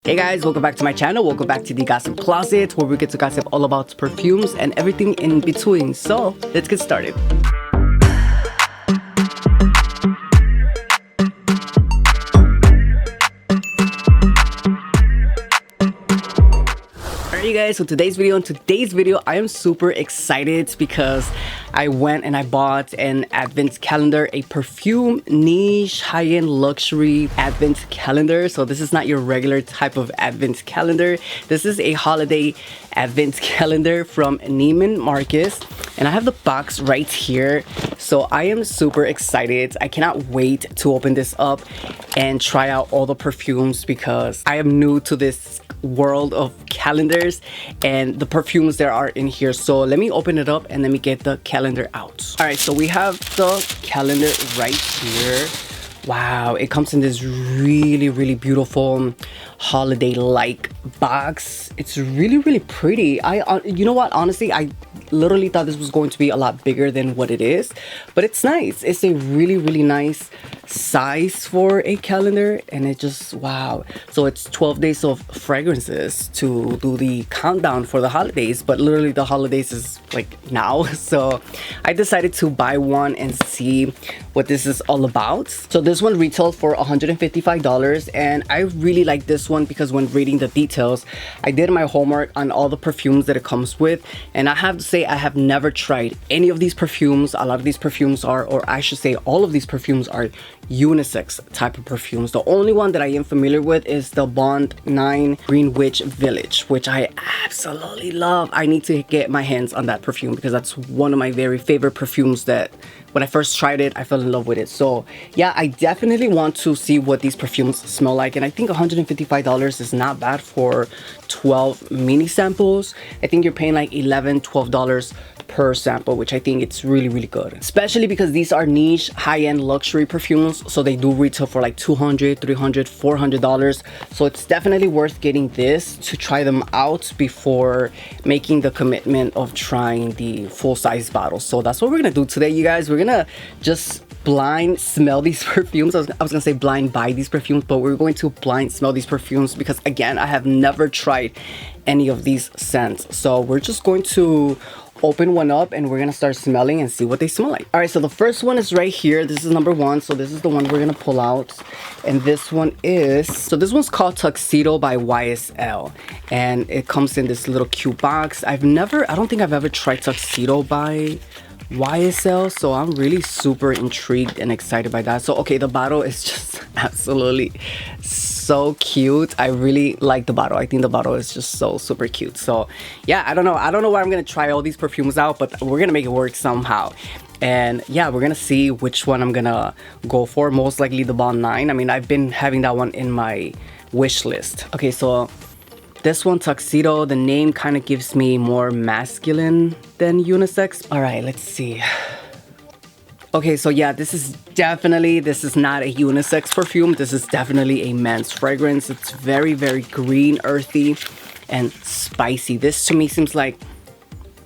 Hey guys, welcome back to my channel. Welcome back to the Gossip Closet, where we get to gossip all about perfumes and everything in between. So let's get started. Alright guys, so today's video, I am super excited because I went and I bought an advent calendar, a perfume niche high-end luxury advent calendar. So this is not your regular type of advent calendar. This is a holiday advent calendar from Neiman Marcus, and I have the box right here. So I am super excited. I cannot wait to open this up and try out all the perfumes because I am new to this world of calendars and the perfumes that are in here. So let me open it up and let me get the calendar out. All right, so we have the calendar right here. Wow, it comes in this really beautiful holiday-like box. It's really pretty. You know what, honestly, I literally thought this was going to be a lot bigger than what it is, but it's nice. It's a really nice size for a calendar, and it just, wow. So it's 12 days of fragrances to do the countdown for the holidays, but literally the holidays is like now. So I decided to buy one and see what this is all about. So this one retailed for $155, and I really like this one because when reading the details, I did my homework on all the perfumes that it comes with, and I have to say I have never tried any of these perfumes. A lot of these perfumes are, or I should say all of these perfumes are unisex type of perfumes. The only one that I am familiar with is the Bond 9 Greenwich Village, which I absolutely love. I need to get my hands on that perfume because that's one of my very favorite perfumes that when I first tried it, I fell in love with it. So yeah, I definitely want to see what these perfumes smell like. And I think $155 is not bad for 12 mini samples. I think you're paying like $11, $12 per sample, which I think it's really good, especially because these are niche high-end luxury perfumes, so they do retail for like $200, $300, $400. So it's definitely worth getting this to try them out before making the commitment of trying the full-size bottles. So that's what we're gonna do today, you guys. We're gonna just blind smell these perfumes. I was gonna say blind buy these perfumes, but we're going to blind smell these perfumes because again, I have never tried any of these scents. So we're just going to open one up and we're gonna start smelling and see what they smell like. All right, so the first one is right here. This is number one, so this is the one we're gonna pull out. And this one is, so this one's called Tuxedo by YSL, and it comes in this little cute box. I don't think I've ever tried Tuxedo by YSL, so I'm really super intrigued and excited by that. So okay, the bottle is just absolutely so cute. I really like the bottle. I think the bottle is just so super cute. So yeah, I don't know why I'm gonna try all these perfumes out, but we're gonna make it work somehow. And yeah, we're gonna see which one I'm gonna go for. Most likely the Bond 9. I mean, I've been having that one in my wish list. Okay, so this one, Tuxedo, the name kind of gives me more masculine than unisex. All right, let's see. Okay, so yeah, this is not a unisex perfume. This is definitely a men's fragrance. It's very green, earthy, and spicy. This to me seems like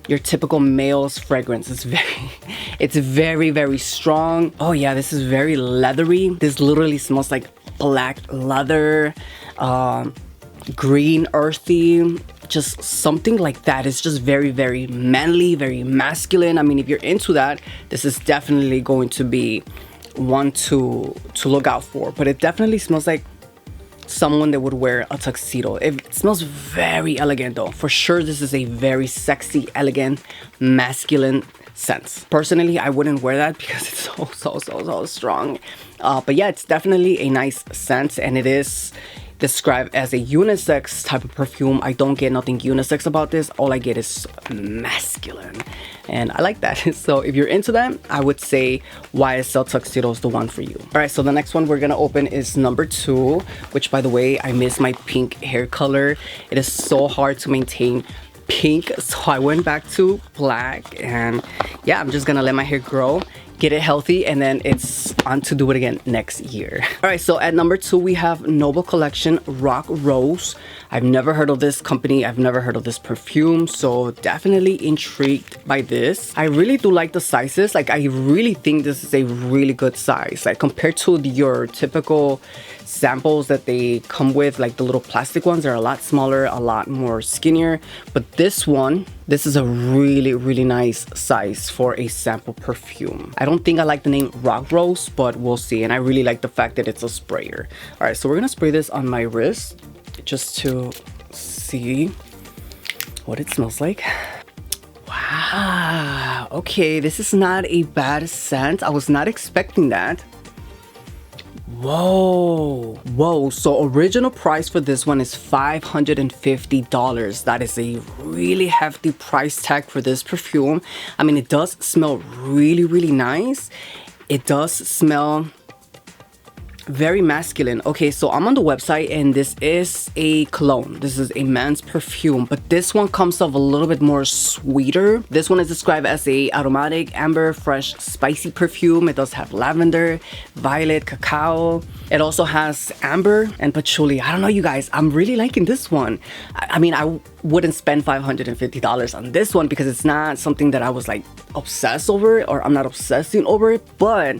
your typical male's fragrance. It's very strong. Oh yeah, this is very leathery. This literally smells like black leather, green, earthy, just something like that. It's just very manly, very masculine. I mean, if you're into that, this is definitely going to be one to look out for. But it definitely smells like someone that would wear a tuxedo. It smells very elegant though. For sure, this is a very sexy, elegant, masculine scent. Personally, I wouldn't wear that because it's so strong. But yeah, it's definitely a nice scent, and it is described as a unisex type of perfume. I don't get nothing unisex about this. All I get is masculine, and I like that. So if you're into that, I would say YSL Tuxedo is the one for you. All right, so the next one we're gonna open is number 2, which by the way, I miss my pink hair color. It is so hard to maintain pink, so I went back to black, and yeah, I'm just gonna let my hair grow, get it healthy, and then it's on to do it again next year. All right, so at number 2 we have Noble Collection Rock Rose I've never heard of this company. I've never heard of this perfume. So definitely intrigued by this. I really do like the sizes. Like, I really think this is a really good size. Like, compared to your typical samples that they come with, like the little plastic ones, they're a lot smaller, a lot more skinnier. But this one, this is a really nice size for a sample perfume. I don't think I like the name Rock Rose, but we'll see. And I really like the fact that it's a sprayer. All right, so we're gonna spray this on my wrist just to see what it smells like. Wow, okay, this is not a bad scent. I was not expecting that. Whoa, so original price for this one is $550. That is a really hefty price tag for this perfume. I mean, it does smell really nice. It does smell very masculine. Okay, so I'm on the website and this is a cologne. This is a man's perfume, but this one comes off a little bit more sweeter. This one is described as a aromatic, amber, fresh, spicy perfume. It does have lavender, violet, cacao. It also has amber and patchouli. I don't know, you guys, I'm really liking this one. I mean, I wouldn't spend $550 on this one because it's not something that I was like obsessed over, or I'm not obsessing over it, but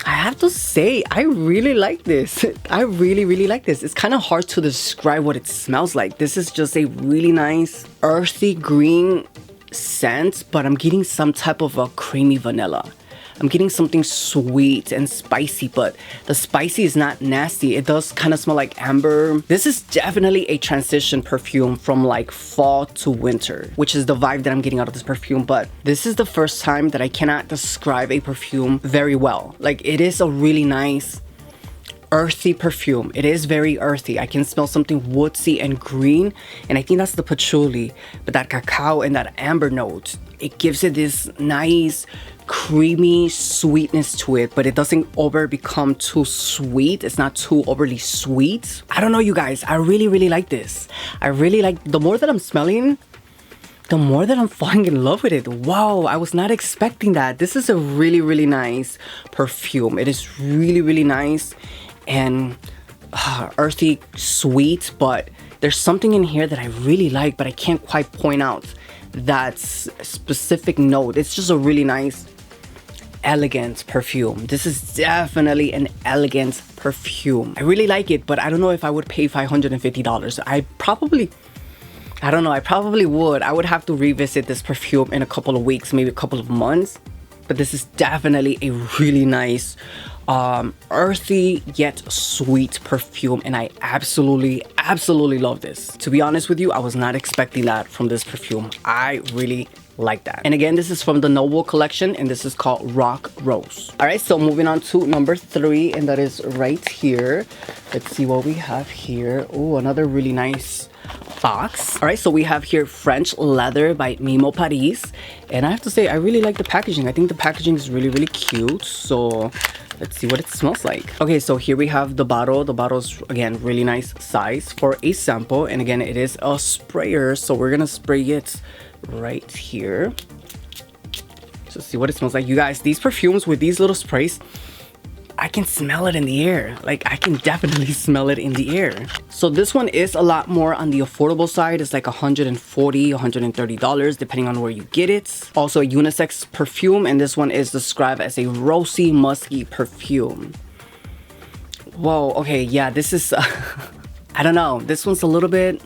I have to say, I really like this. I really like this. It's kind of hard to describe what it smells like. This is just a really nice earthy green scent, but I'm getting some type of a creamy vanilla. I'm getting something sweet and spicy, but the spicy is not nasty. It does kind of smell like amber. This is definitely a transition perfume from like fall to winter, which is the vibe that I'm getting out of this perfume. But this is the first time that I cannot describe a perfume very well. Like, it is a really nice earthy perfume. It is very earthy. I can smell something woodsy and green, and I think that's the patchouli. But that cacao and that amber note, it gives it this nice creamy sweetness to it, but it doesn't become too sweet. It's not too overly sweet. I don't know, you guys, I really like this. I really like, the more that I'm smelling, the more that I'm falling in love with it. Wow, I was not expecting that. This is a really nice perfume. It is really nice and earthy, sweet, but there's something in here that I really like, but I can't quite point out that specific note. It's just a really nice, elegant perfume. This is definitely an elegant perfume. I really like it, but I don't know if I would pay $550. I don't know, I probably would. I would have to revisit this perfume in a couple of weeks, maybe a couple of months. But this is definitely a really nice, earthy yet sweet perfume, and I absolutely love this. To be honest with you, I was not expecting that from this perfume. I really like that. And again, this is from the Noble collection, and this is called Rock Rose. All right, so moving on to number 3, and that is right here. Let's see what we have here. Oh, another really nice box. All right, so we have here French Leather by Mimo Paris, and I have to say, I really like the packaging. I think the packaging is really cute. So let's see what it smells like. Okay, so here we have the bottle. The bottle's, again, really nice size for a sample, and again, it is a sprayer, so we're gonna spray it right here. So see what it smells like. You guys, these perfumes with these little sprays, I can smell it in the air. Like, I can definitely smell it in the air. So this one is a lot more on the affordable side. It's like $140, $130, depending on where you get it. Also a unisex perfume, and this one is described as a rosy, musky perfume. Whoa, okay, yeah, this is, I don't know. This one's a little bit,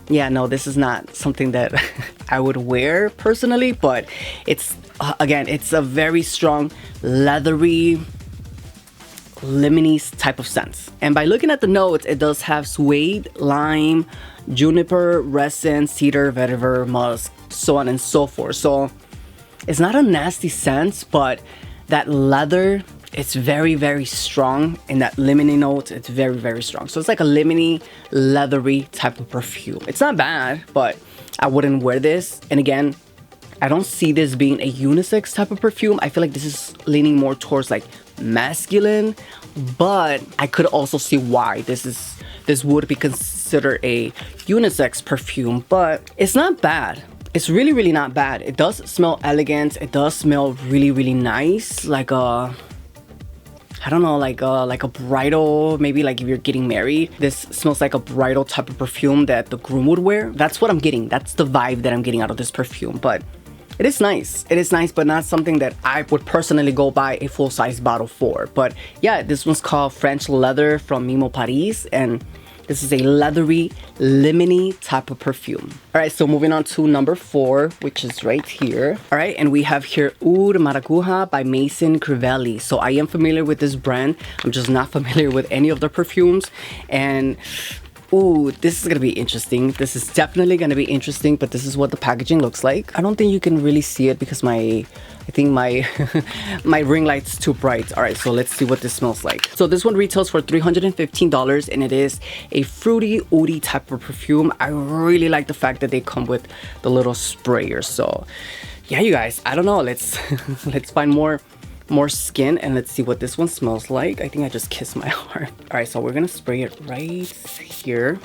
yeah, no, this is not something that I would wear personally, but it's, again, it's a very strong, leathery, lemony type of scent. And by looking at the notes, it does have suede, lime, juniper, resin, cedar, vetiver, musk, so on and so forth. So it's not a nasty scent, but that leather, it's very strong, and that lemony note, it's very strong. So it's like a lemony, leathery type of perfume. It's not bad, but I wouldn't wear this. And again, I don't see this being a unisex type of perfume. I feel like this is leaning more towards like masculine, but I could also see why this would be considered a unisex perfume. But it's not bad. It's really not bad. It does smell elegant. It does smell really nice, like a, I don't know, like a bridal, maybe like if you're getting married. This smells like a bridal type of perfume that the groom would wear. That's what I'm getting. That's the vibe that I'm getting out of this perfume. But it is nice. It is nice, but not something that I would personally go buy a full-size bottle for. But yeah, this one's called French Leather from Mimo Paris, and this is a leathery, lemony type of perfume. All right, so moving on to number 4, which is right here. All right, and we have here Oud Maracuja by Maison Crivelli. So I am familiar with this brand. I'm just not familiar with any of their perfumes. And ooh, this is gonna be interesting. This is definitely gonna be interesting, but this is what the packaging looks like. I don't think you can really see it because I think my my ring light's too bright. All right, so let's see what this smells like. So this one retails for $315, and it is a fruity, oudy type of perfume. I really like the fact that they come with the little sprayer. So yeah, you guys, I don't know. Let's let's find more skin and let's see what this one smells like. I think I just kissed my heart. All right, so we're gonna spray it right here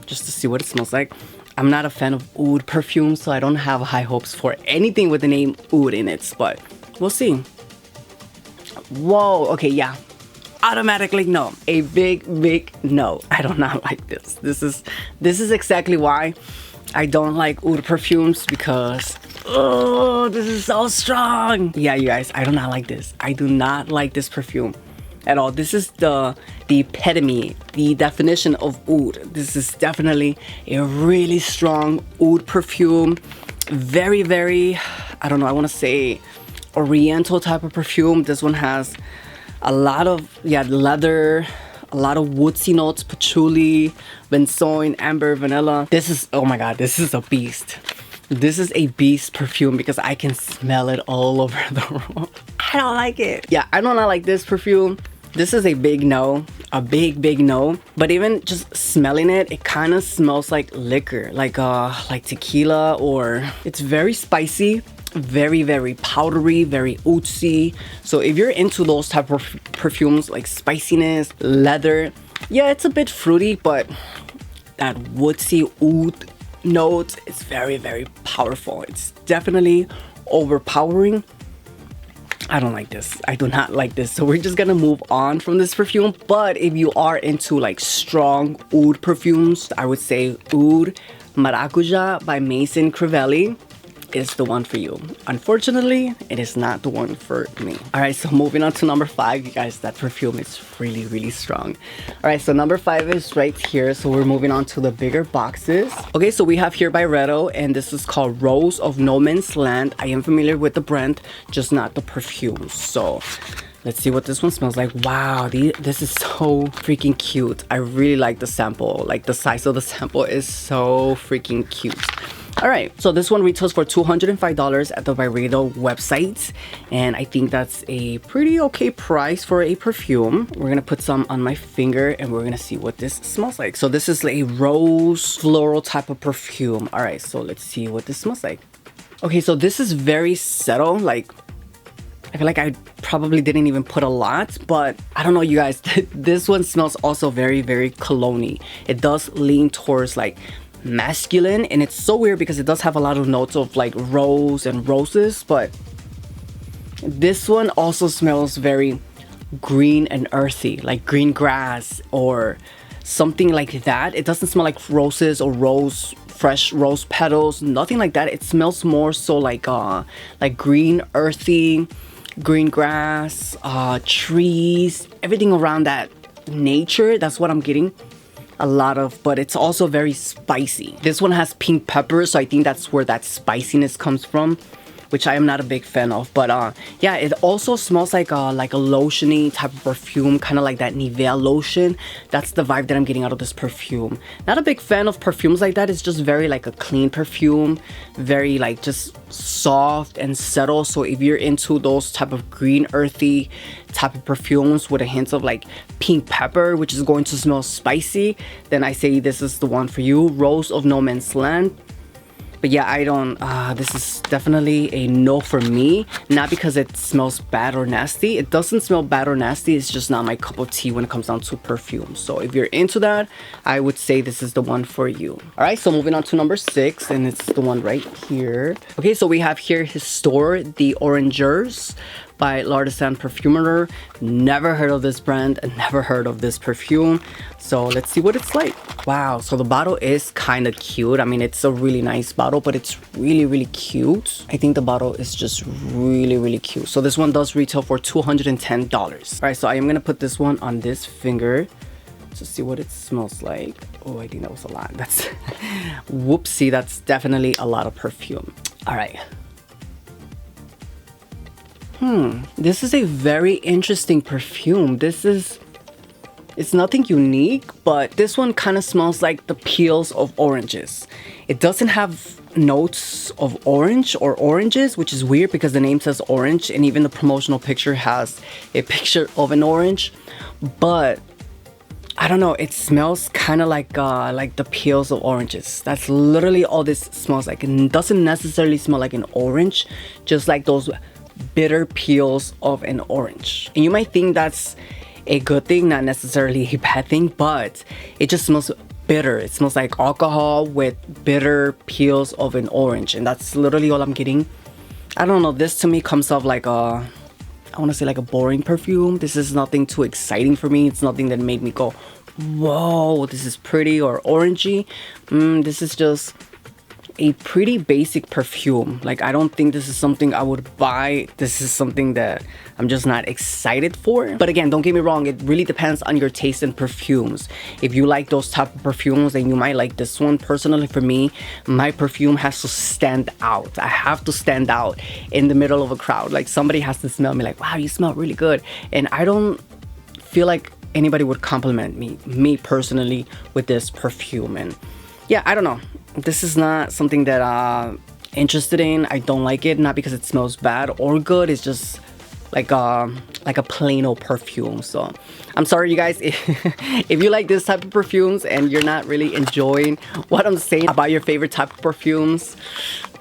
just to see what it smells like. I'm not a fan of oud perfume, so I don't have high hopes for anything with the name oud in it, but we'll see. Whoa, okay, yeah, automatically no. A big no. I do not like this. This is exactly why I don't like oud perfumes, because oh, this is so strong. Yeah, you guys, I do not like this. I do not like this perfume at all. This is the epitome, the definition of oud. This is definitely a really strong oud perfume. Very, I don't know, I want to say oriental type of perfume. This one has a lot of, yeah, leather, a lot of woodsy notes, patchouli, benzoin, amber, vanilla. This is, oh my god, this is a beast. This is a beast perfume because I can smell it all over the room. I don't like it. Yeah, I do not like this perfume. This is a big no, a big no. But even just smelling it, it kind of smells like liquor, like tequila, or it's very spicy, very powdery, very oozy. So if you're into those type of perfumes, like spiciness, leather, yeah, it's a bit fruity, but that woodsy oud note is very powerful. It's definitely overpowering. I don't like this. I do not like this. So we're just gonna move on from this perfume. But if you are into like strong oud perfumes, I would say Oud Maracuja by Maison Crivelli is the one for you. Unfortunately, it is not the one for me. All right, so moving on to number 5, you guys, that perfume is really strong. All right, so number 5 is right here. So we're moving on to the bigger boxes. Okay, so we have here Byredo, and this is called Rose of No Man's Land. I am familiar with the brand, just not the perfume. So let's see what this one smells like. Wow, this is so freaking cute. I really like the sample. Like the size of the sample is so freaking cute. All right, so this one retails for $205 at the Byredo website, and I think that's a pretty okay price for a perfume. We're gonna put some on my finger and we're gonna see what this smells like. So this is like a rose floral type of perfume. All right, so let's see what this smells like. Okay, so this is very subtle. Like, I feel like I probably didn't even put a lot, but I don't know, you guys. This one smells also very cologne-y. It does lean towards like masculine, and it's so weird because it does have a lot of notes of like rose and roses, but this one also smells very green and earthy, like green grass or something like that. It doesn't smell like roses or fresh rose petals, nothing like that. It smells more so like green, earthy, green grass, trees, everything around that nature. That's what I'm getting a lot of, but it's also very spicy. This one has pink pepper, so I think that's where that spiciness comes from, which I am not a big fan of. But yeah, it also smells like a lotiony type of perfume, kind of like that Nivea lotion. That's the vibe that I'm getting out of this perfume. Not a big fan of perfumes like that. It's just very like a clean perfume, very like just soft and subtle. So if you're into those type of green earthy type of perfumes with a hint of like pink pepper, which is going to smell spicy, then I say this is the one for you. Rose of No Man's Land. But yeah, I don't, this is definitely a no for me. Not because it smells bad or nasty. It doesn't smell bad or nasty. It's just not my cup of tea when it comes down to perfume. So if you're into that, I would say this is the one for you. All right, so moving on to number 6, and it's the one right here. Okay, so we have here Histoire, the Orangers by L'Artisan Perfumer. Never heard of this brand and never heard of this perfume. So let's see what it's like. Wow, so the bottle is kind of cute. I mean, it's a really nice bottle, but it's really, really cute. I think the bottle is just really, really cute. So this one does retail for $210. All right, so I am gonna put this one on this finger to see what it smells like. Oh, I think that was a lot. That's whoopsie, that's definitely a lot of perfume. All right. This is a very interesting perfume. It's nothing unique, but this one kind of smells like the peels of oranges. It doesn't have notes of orange or oranges, which is weird because the name says orange and even the promotional picture has a picture of an orange. But I don't know, it smells kind of like the peels of oranges. That's literally all this smells like. It doesn't necessarily smell like an orange, just like those bitter peels of an orange. And you might think that's a good thing, not necessarily a bad thing, but it just smells bitter. It smells like alcohol with bitter peels of an orange, and that's literally all I'm getting. I don't know, this to me comes off like I want to say like a boring perfume. This is nothing too exciting for me. It's nothing that made me go, whoa, this is pretty or orangey. This is just a pretty basic perfume. Like, I don't think this is something I would buy. This is something that I'm just not excited for. But again, don't get me wrong, it really depends on your taste in perfumes. If you like those type of perfumes, then you might like this one. Personally, for me, my perfume has to stand out. I have to stand out in the middle of a crowd. Like, somebody has to smell me like, wow, you smell really good. And I don't feel like anybody would compliment me personally with this perfume. And yeah, I don't know. This is not something that I'm interested in. I don't like it, not because it smells bad or good. It's just like a plain old perfume. So I'm sorry, you guys, if you like this type of perfumes and you're not really enjoying what I'm saying about your favorite type of perfumes,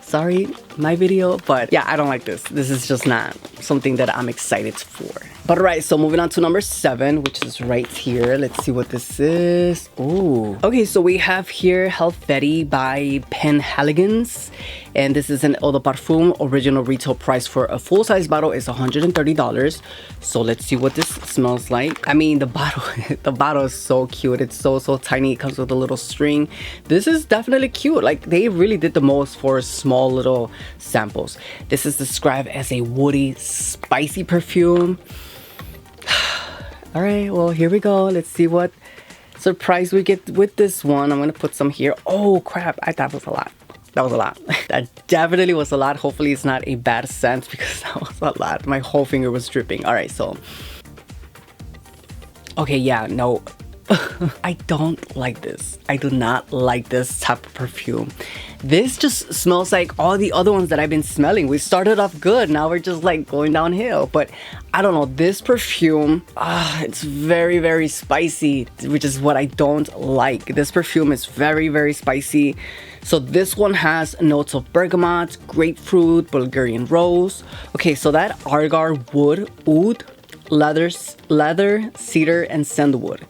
sorry, my video, but yeah, I don't like this. This is just not something that I'm excited for. But alright, so moving on to number 7, which is right here. Let's see what this is. Ooh. Okay, so we have here Halfeti by Penhaligon. And this is an Eau de Parfum. Original retail price for a full-size bottle is $130. So let's see what this smells like. I mean, the bottle is so cute. It's so tiny. It comes with a little string. This is definitely cute. Like, they really did the most for small little samples. This is described as a woody, spicy perfume. All right, well, here we go. Let's see what surprise we get with this one. I'm gonna put some here. Oh crap, that was a lot. That was a lot. That definitely was a lot. Hopefully it's not a bad scent because that was a lot. My whole finger was dripping. All right, so okay, yeah, no. I don't like this. I do not like this type of perfume. This just smells like all the other ones that I've been smelling. We started off good, now we're just like going downhill. But I don't know, this perfume, it's very spicy, which is what I don't like. This perfume is very spicy. So this one has notes of bergamot, grapefruit, Bulgarian rose. Okay, so that agar wood, oud, leather, cedar, and sandalwood.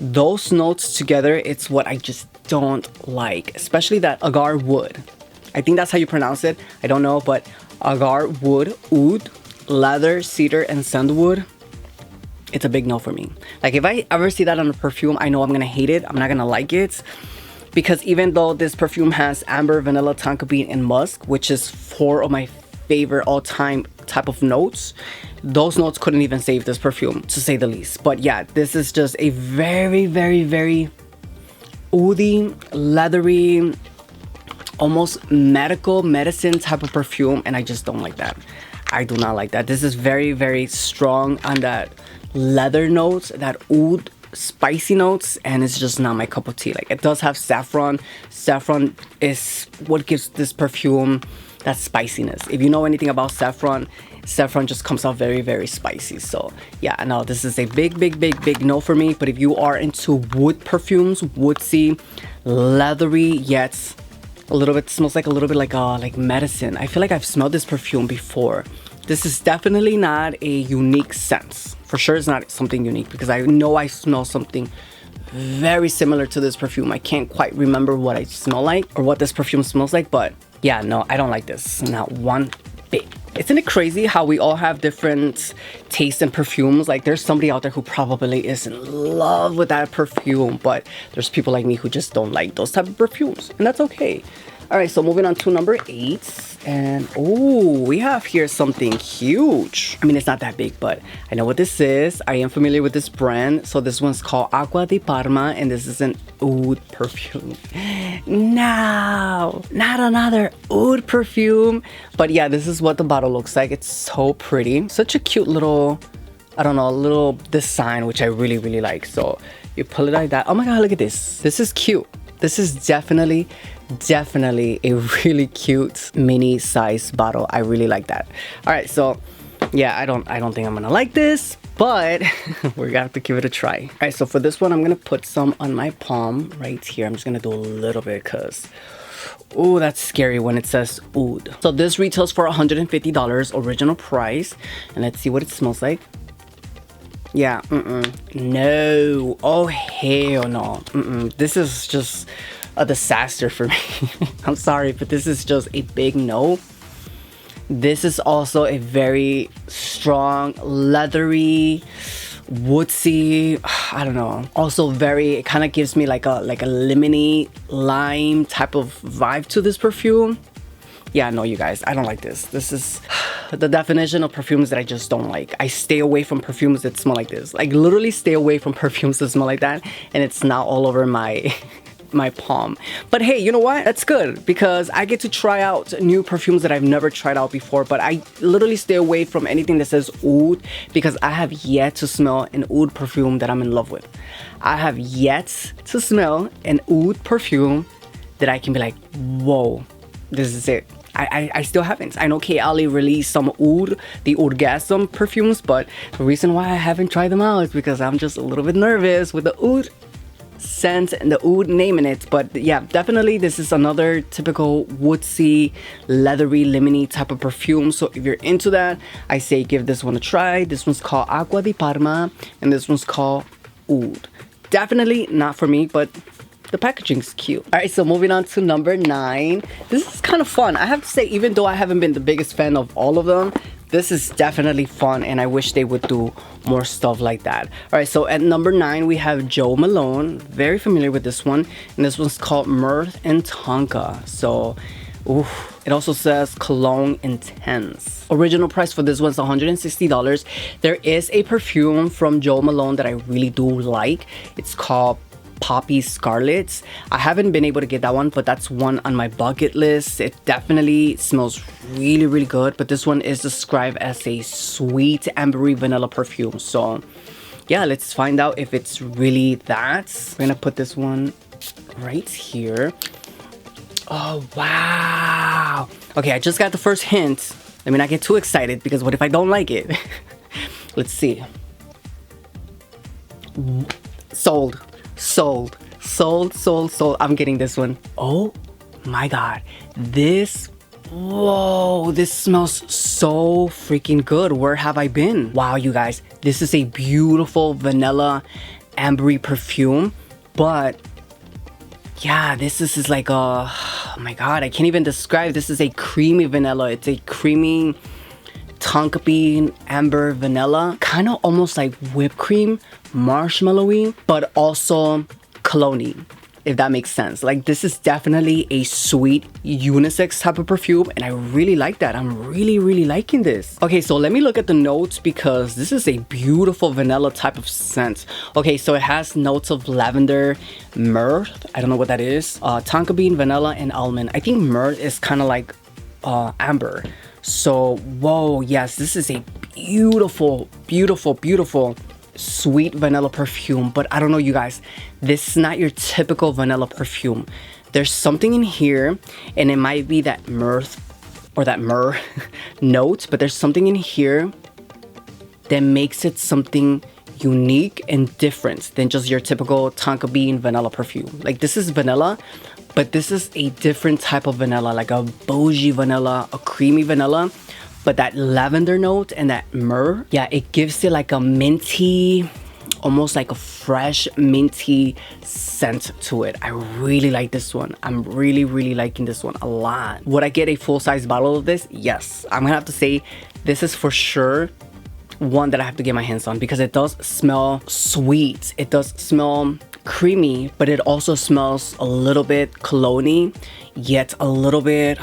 Those notes together, it's what I just don't like, especially that agar wood. I think that's how you pronounce it. I don't know, but agar wood, oud, leather, cedar, and sandalwood, it's a big no for me. Like, if I ever see that on a perfume, I know I'm gonna hate it. I'm not gonna like it. Because even though this perfume has amber, vanilla, tonka bean, and musk, which is 4 of my favorite all-time type of notes, those notes couldn't even save this perfume, to say the least. But yeah, this is just a very oudy, leathery, almost medical medicine type of perfume, and I just don't like that. I do not like that. This is very strong on that leather notes, that oud spicy notes, and it's just not my cup of tea. Like, it does have saffron. Saffron is what gives this perfume that spiciness. If you know anything about saffron, saffron just comes out very spicy. So yeah, no, this is a big no for me. But if you are into wood perfumes, woodsy, leathery, yet a little bit smells like a little bit like medicine. I feel like I've smelled this perfume before. This is definitely not a unique scent. For sure it's not something unique, because I know I smell something very similar to this perfume. I can't quite remember what I smell like or what this perfume smells like, but yeah, no, I don't like this, not one bit. Isn't it crazy how we all have different tastes in perfumes? Like there's somebody out there who probably is in love with that perfume, but there's people like me who just don't like those type of perfumes, and that's okay. All right, so moving on to number 8, and oh, we have here something huge. I mean, it's not that big, but I know what this is. I am familiar with this brand. So this one's called Acqua di Parma, and this is an oud perfume. No, not another oud perfume. But yeah, this is what the bottle looks like. It's so pretty. Such a cute little, I don't know, little design, which I really, really like. So you pull it like that. Oh my God, look at this. This is cute. This is definitely a really cute mini size bottle. I really like that. All right, so yeah, I don't think I'm gonna like this, but we're gonna have to give it a try. All right, so for this one, I'm gonna put some on my palm right here. I'm just gonna do a little bit because oh, that's scary when it says oud. So this retails for $150 original price, and let's see what it smells like. Yeah, no. Oh, hell no. This is just a disaster for me. I'm sorry, but this is just a big no. This is also a very strong, leathery, woodsy, I don't know. Also very, it kind of gives me like a lemony lime type of vibe to this perfume. Yeah, no, you guys, I don't like this. This is the definition of perfumes that I just don't like. I stay away from perfumes that smell like this. Like literally stay away from perfumes that smell like that, and it's not all over my my palm. But hey, you know what? That's good because I get to try out new perfumes that I've never tried out before. But I literally stay away from anything that says oud because I have yet to smell an oud perfume that I'm in love with. I have yet to smell an oud perfume that I can be like, whoa, this is it. I still haven't. I know Kayali released some oud, the orgasm perfumes, but the reason why I haven't tried them out is because I'm just a little bit nervous with the oud scent and the oud name in it. But yeah, definitely this is another typical woodsy, leathery, lemony type of perfume. So if you're into that, I say give this one a try. This one's called Acqua di Parma, and this one's called Oud. Definitely not for me, but the packaging's cute. All right, so moving on to number 9. This is kind of fun. I have to say, even though I haven't been the biggest fan of all of them, this is definitely fun, and I wish they would do more stuff like that. All right, so at number 9, we have Jo Malone. Very familiar with this one, and this one's called Myrrh and Tonka. So, oof. It also says Cologne Intense. Original price for this one's $160. There is a perfume from Jo Malone that I really do like. It's called Poppy Scarlets. I haven't been able to get that one, but that's one on my bucket list. It definitely smells really, really good, but this one is described as a sweet ambery vanilla perfume. So yeah, let's find out if it's really that. We're gonna put this one right here. Oh wow. Okay, I just got the first hint. Let me not get too excited because what if I don't like it? Let's see. Sold. I'm getting this one. Oh my God, whoa, this smells so freaking good. Where have I been? Wow, you guys, this is a beautiful vanilla ambery perfume, but yeah, this is like a, oh my God, I can't even describe. This is a creamy vanilla. It's a creamy tonka bean amber vanilla, kind of almost like whipped cream, marshmallowy, but also cologne-y, if that makes sense. Like this is definitely a sweet unisex type of perfume, and I really like that. I'm really liking this. Okay, so let me look at the notes because this is a beautiful vanilla type of scent. Okay, so it has notes of lavender, myrrh, I don't know what that is, tonka bean, vanilla, and almond. I think myrrh is kind of like amber. So whoa, yes, this is a beautiful sweet vanilla perfume. But I don't know, you guys, this is not your typical vanilla perfume. There's something in here, and it might be that myrrh note, but there's something in here that makes it something unique and different than just your typical tonka bean vanilla perfume. Like this is vanilla, but this is a different type of vanilla, like a bougie vanilla, a creamy vanilla. But that lavender note and that myrrh, yeah, it gives it like a minty, almost like a fresh minty scent to it. I really like this one. I'm really liking this one a lot. Would I get a full-size bottle of this? Yes. I'm gonna have to say this is for sure one that I have to get my hands on, because it does smell sweet. It does smell creamy, but it also smells a little bit cologne-y, yet a little bit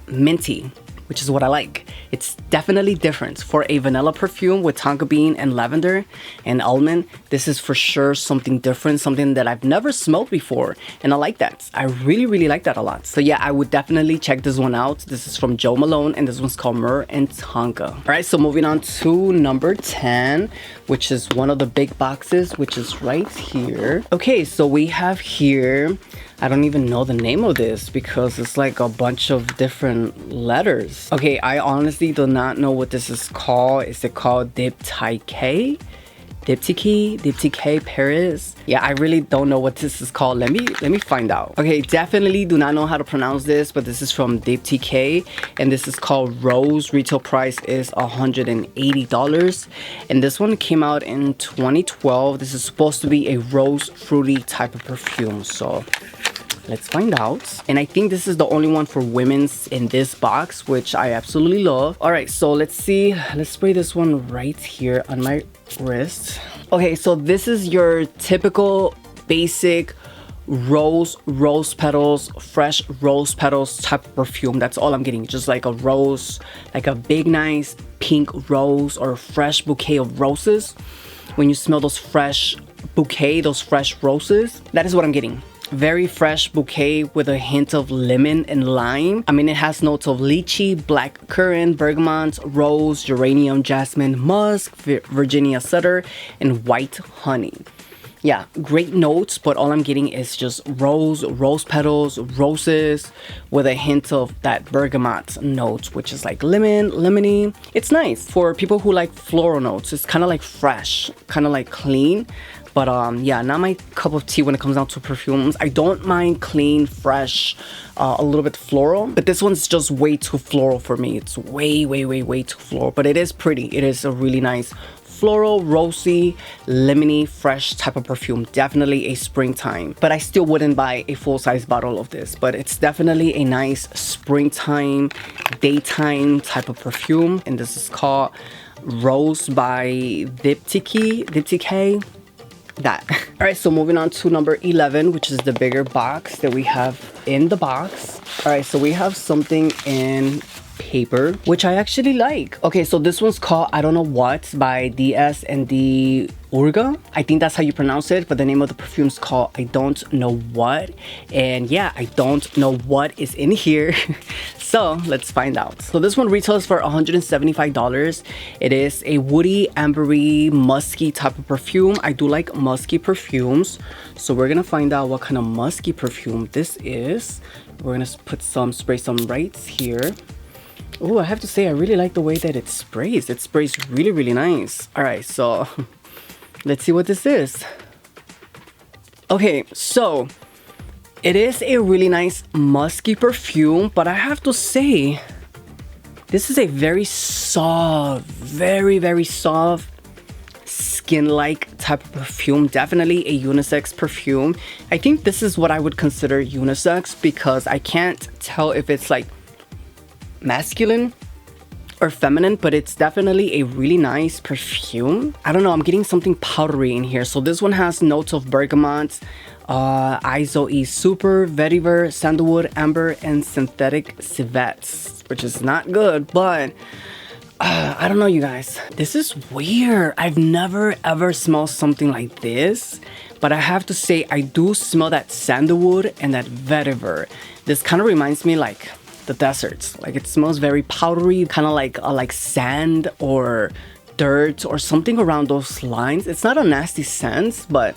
minty, which is what I like. It's definitely different. For a vanilla perfume with tonka bean and lavender and almond, this is for sure something different, something that I've never smelled before, and I like that. I really like that a lot. So yeah, I would definitely check this one out. This is from Jo Malone, and this one's called Myrrh and Tonka. All right, so moving on to number 10, which is one of the big boxes, which is right here. Okay, so we have here, I don't even know the name of this because it's like a bunch of different letters. Okay, I honestly do not know what this is called. Is it called Diptyque? Diptyque Paris? Yeah, I really don't know what this is called. Let me find out. Okay, definitely do not know how to pronounce this, but this is from Diptyque, and this is called Rose. Retail price is $180, and this one came out in 2012. This is supposed to be a rose fruity type of perfume, so let's find out. And I think this is the only one for women's in this box, which I absolutely love. All right, so let's see. Let's spray this one right here on my wrist. Okay, so this is your typical basic rose petals, fresh rose petals type of perfume. That's all I'm getting. Just like a rose, like a big nice pink rose or a fresh bouquet of roses. When you smell those fresh bouquet, those fresh roses, that is what I'm getting. Very fresh bouquet with a hint of lemon and lime. I mean, it has notes of lychee, black currant, bergamot, rose, geranium, jasmine, musk, Virginia cedar, and white honey. Yeah, great notes, but all I'm getting is just rose petals, roses, with a hint of that bergamot notes, which is like lemony. It's nice for people who like floral notes. It's kind of like fresh, kind of like clean. But yeah, not my cup of tea when it comes down to perfumes. I don't mind clean, fresh, a little bit floral, but this one's just way too floral for me. It's way too floral, but it is pretty. It is a really nice floral, rosy, lemony, fresh type of perfume. Definitely a springtime, but I still wouldn't buy a full-size bottle of this, but it's definitely a nice springtime, daytime type of perfume. And this is called Rose by Diptyque. That. All right, so moving on to number 11, which is the bigger box that we have in the box. All right, so we have something in paper, which I actually like. Okay, so this one's called I Don't Know What by DS and the Durga. I think that's how you pronounce it, but the name of the perfume is called I Don't Know What. And yeah, I don't know what is in here. So let's find out. So this one retails for $175. It is a woody, ambery, musky type of perfume. I do like musky perfumes, so we're gonna find out what kind of musky perfume this is. We're gonna spray some right here. Oh, I have to say, I really like the way that it sprays. It sprays really nice. All right, so let's see what this is. Okay, so it is a really nice musky perfume, but I have to say, this is a very soft, very soft, skin-like type of perfume. Definitely a unisex perfume. I think this is what I would consider unisex, because I can't tell if it's like masculine or feminine, but it's definitely a really nice perfume. I don't know, I'm getting something powdery in here. So this one has notes of bergamot, Iso Super, vetiver, sandalwood, amber, and synthetic civets, which is not good, but I don't know, you guys. This is weird. I've never ever smelled something like this, but I have to say, I do smell that sandalwood and that vetiver. This kind of reminds me like the deserts. Like, it smells very powdery, kind of like sand or dirt or something around those lines. It's not a nasty scent, but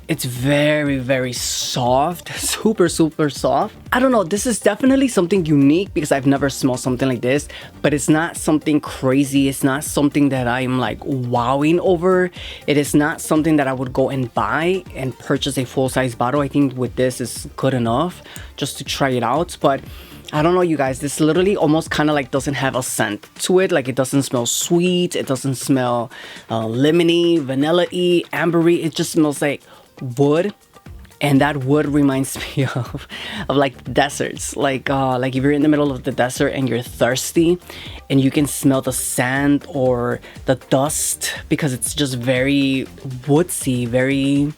it's very soft, super soft. I don't know, this is definitely something unique because I've never smelled something like this, but it's not something crazy. It's not something that I'm like wowing over. It is not something that I would go and buy and purchase a full-size bottle. I think with this is good enough just to try it out, but I don't know, you guys, this literally almost kind of like doesn't have a scent to it. Like, it doesn't smell sweet, it doesn't smell lemony, vanilla-y, ambery. It just smells like wood. And that wood reminds me of like deserts. Like if you're in the middle of the desert and you're thirsty and you can smell the sand or the dust, because it's just very woodsy, very,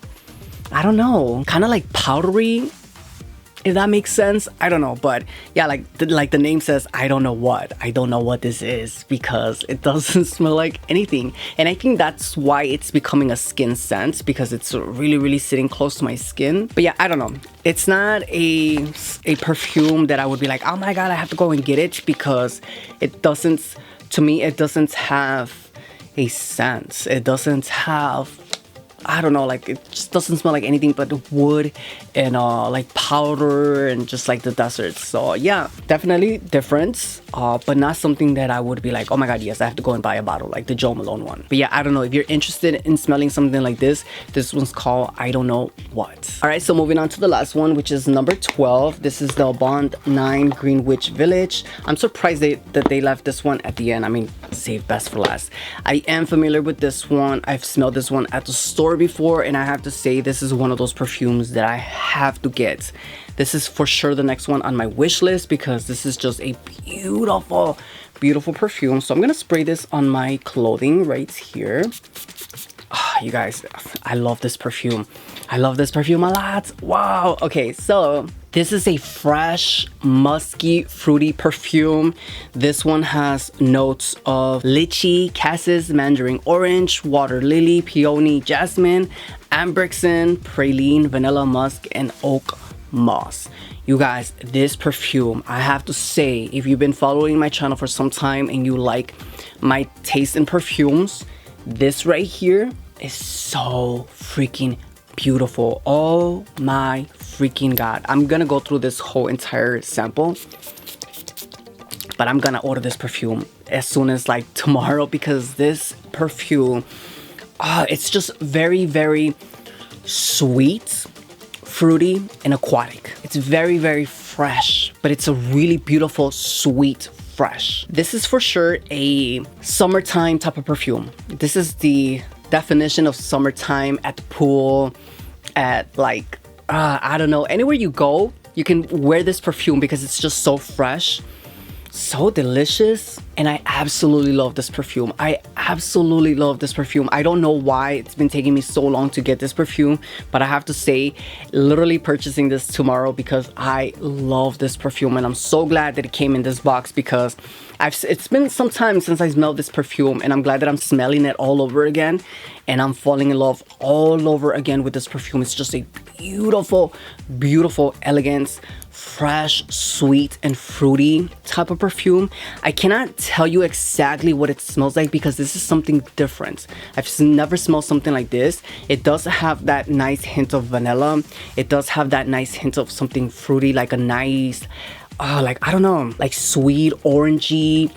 I don't know, kind of like powdery, if that makes sense. I don't know, but yeah, like the name says, I don't know what this is, because it doesn't smell like anything. And I think that's why it's becoming a skin scent, because it's really sitting close to my skin. But yeah, I don't know, it's not a perfume that I would be like, oh my god, I have to go and get it, because it doesn't, to me, it doesn't have a scent. It doesn't have, I don't know, like, it just doesn't smell like anything but wood and like powder and just like the desert. So yeah, definitely different, but not something that I would be like, oh my god, yes, I have to go and buy a bottle, like the Jo Malone one. But yeah, I don't know, if you're interested in smelling something like this one's called I Don't Know What. All right, so moving on to the last one, which is number 12. This is the Bond 9 Greenwich Village. I'm surprised that they left this one at the end. I mean, save best for last. I am familiar with this one. I've smelled this one at the store before, and I have to say, this is one of those perfumes that I have to get. This is for sure the next one on my wish list, because this is just a beautiful perfume. So I'm gonna spray this on my clothing right here. You guys, I love this perfume. I love this perfume a lot. Wow. Okay, so this is a fresh, musky, fruity perfume. This one has notes of lychee, cassis, mandarin orange, water lily, peony, jasmine, ambrexin, praline, vanilla musk, and oak moss. You guys, this perfume, I have to say, if you've been following my channel for some time and you like my taste in perfumes, this right here is so freaking beautiful. Oh my freaking god. I'm gonna go through this whole entire sample, but I'm gonna order this perfume as soon as like tomorrow, because this perfume, it's just very sweet, fruity, and aquatic. It's very fresh, but it's a really beautiful, sweet, fresh. This is for sure a summertime type of perfume. This is the definition of summertime, at the pool, at like, I don't know, anywhere you go, you can wear this perfume because it's just so fresh, so delicious. And I absolutely love this perfume. I absolutely love this perfume. I don't know why it's been taking me so long to get this perfume, but I have to say, literally purchasing this tomorrow, because I love this perfume. And I'm so glad that it came in this box, because it's been some time since I smelled this perfume, and I'm glad that I'm smelling it all over again, and I'm falling in love all over again with this perfume. It's just a beautiful, elegant, fresh, sweet, and fruity type of perfume. I cannot tell you exactly what it smells like, because this is something different. I've never smelled something like this. It does have that nice hint of vanilla. It does have that nice hint of something fruity, like a nice, like, I don't know, like sweet, orangey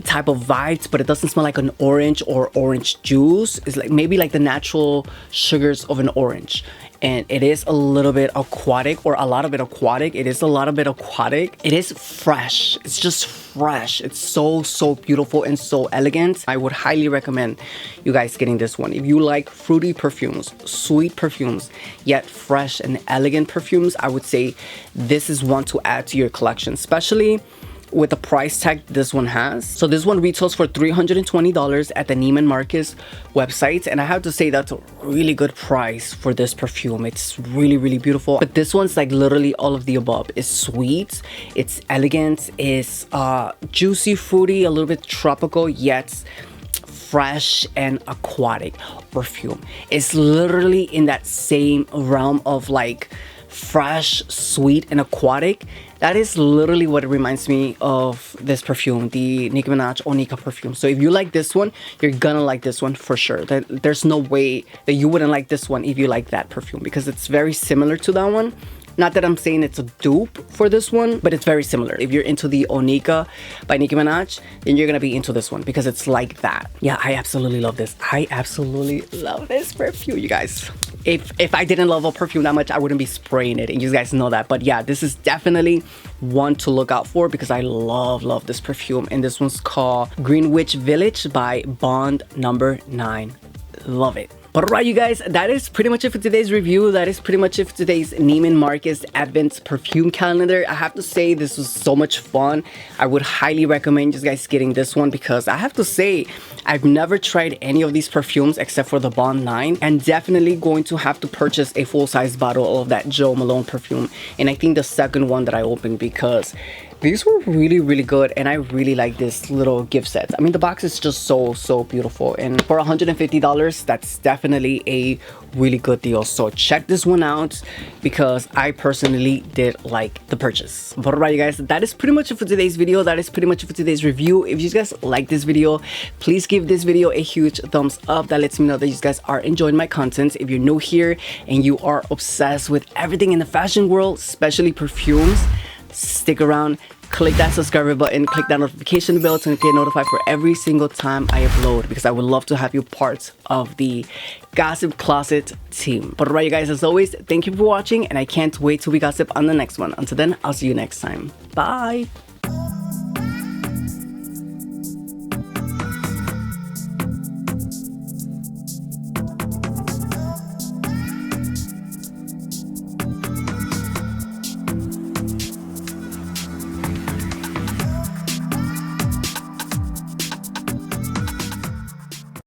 type of vibes, but it doesn't smell like an orange or orange juice. It's like maybe like the natural sugars of an orange. And it is a little bit aquatic, or a lot of it aquatic. It is a lot of it aquatic. It is fresh. It's just fresh. It's so beautiful and so elegant. I would highly recommend you guys getting this one. If you like fruity perfumes, sweet perfumes, yet fresh and elegant perfumes, I would say this is one to add to your collection, especially with the price tag this one has. So this one retails for $320 at the Neiman Marcus website, and I have to say that's a really good price for this perfume. It's really beautiful, but this one's like literally all of the above. It's sweet, it's elegant, it's juicy, fruity, a little bit tropical, yet fresh and aquatic perfume. It's literally in that same realm of like fresh, sweet, and aquatic. That is literally what it reminds me of this perfume, the Nicki Minaj Onika perfume. So if you like this one, you're gonna like this one for sure. There's no way that you wouldn't like this one if you like that perfume, because it's very similar to that one. Not that I'm saying it's a dupe for this one, but it's very similar. If you're into the Onika by Nicki Minaj, then you're gonna be into this one, because it's like that. Yeah, I absolutely love this. I absolutely love this perfume, you guys. if I didn't love a perfume that much, I wouldn't be spraying it, and you guys know that. But yeah, this is definitely one to look out for because I love this perfume. And this one's called Greenwich Village by Bond Number 9. Love it. But alright, you guys, that is pretty much it for today's review. That is pretty much it for today's Neiman Marcus Advent perfume calendar. I have to say, this was so much fun. I would highly recommend you guys getting this one because I have to say, I've never tried any of these perfumes except for the Bond 9, and definitely going to have to purchase a full-size bottle of that Jo Malone perfume. And I think the second one that I opened because these were really good, and I really like this little gift set. I mean, the box is just so beautiful, and for $150, that's definitely a really good deal. So check this one out because I personally did like the purchase. But alright, you guys, that is pretty much it for today's video. That is pretty much it for today's review. If you guys like this video, please give this video a huge thumbs up. That lets me know that you guys are enjoying my content. If you're new here and you are obsessed with everything in the fashion world, especially perfumes, stick around, click that subscribe button, click that notification bell to get notified for every single time I upload, because I would love to have you part of the Gossip Closet team. But alright, you guys, as always, thank you for watching, and I can't wait till we gossip on the next one. Until then, I'll see you next time. Bye.